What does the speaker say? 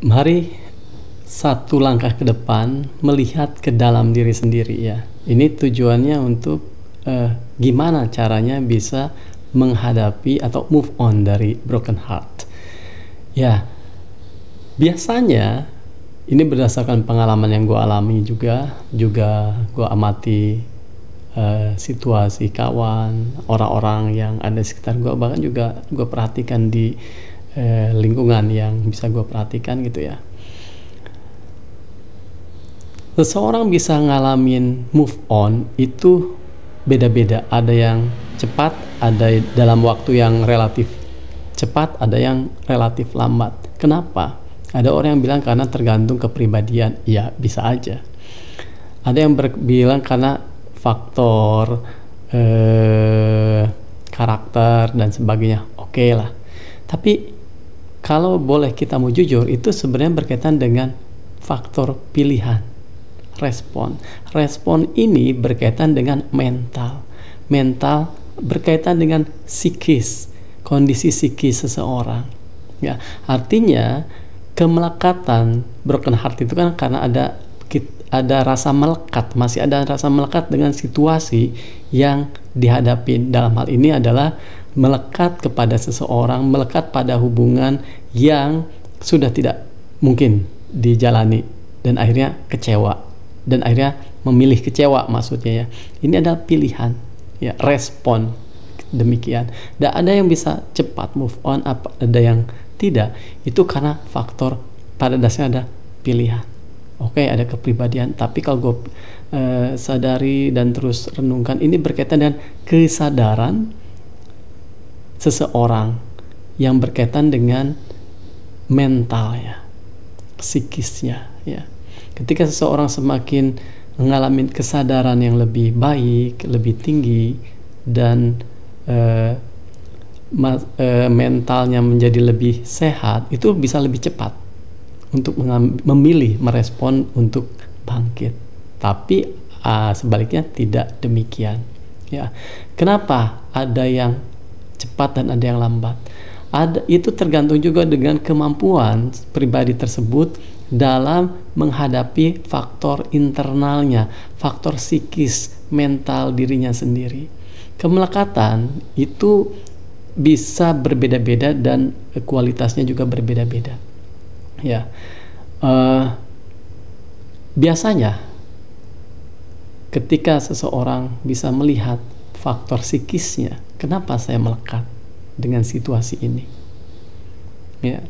Mari satu langkah ke depan melihat ke dalam diri sendiri ya. Ini tujuannya untuk gimana caranya bisa menghadapi atau move on dari broken heart. Ya, biasanya ini berdasarkan pengalaman yang gue alami juga gue amati situasi kawan, orang-orang yang ada di sekitar gue, bahkan juga gue perhatikan di lingkungan yang bisa gue perhatikan gitu ya. Seseorang bisa ngalamin move on itu beda-beda. Ada yang cepat, ada dalam waktu yang relatif cepat, ada yang relatif lambat. Kenapa? Ada orang yang bilang karena tergantung kepribadian. Ya, bisa aja. Ada yang bilang karena faktor karakter dan sebagainya. Oke lah. Tapi kalau boleh kita mau jujur, itu sebenarnya berkaitan dengan faktor pilihan, respon. Respon ini berkaitan dengan mental. Mental berkaitan dengan psikis, kondisi psikis seseorang. Ya, artinya kemelekatan broken heart itu kan karena ada rasa melekat, masih ada rasa melekat dengan situasi yang dihadapi. Dalam hal ini adalah melekat kepada seseorang, melekat pada hubungan yang sudah tidak mungkin dijalani dan akhirnya kecewa, dan akhirnya memilih kecewa maksudnya ya. Ini adalah pilihan ya, respon demikian. Dan ada yang bisa cepat move on, ada yang tidak. Itu karena faktor pada dasarnya ada pilihan. Oke, ada kepribadian, tapi kalau gue sadari dan terus renungkan, ini berkaitan dengan kesadaran seseorang yang berkaitan dengan mentalnya, psikisnya ya. Ketika seseorang semakin mengalami kesadaran yang lebih baik, lebih tinggi, dan mentalnya menjadi lebih sehat, itu bisa lebih cepat untuk memilih, merespon untuk bangkit. Tapi sebaliknya tidak demikian ya. Kenapa ada yang cepat dan ada yang lambat? Itu tergantung juga dengan kemampuan pribadi tersebut dalam menghadapi faktor internalnya, faktor psikis, mental dirinya sendiri. Kemelekatan itu bisa berbeda-beda dan kualitasnya juga berbeda-beda ya. Biasanya ketika seseorang bisa melihat faktor psikisnya, kenapa saya melekat dengan situasi ini ya,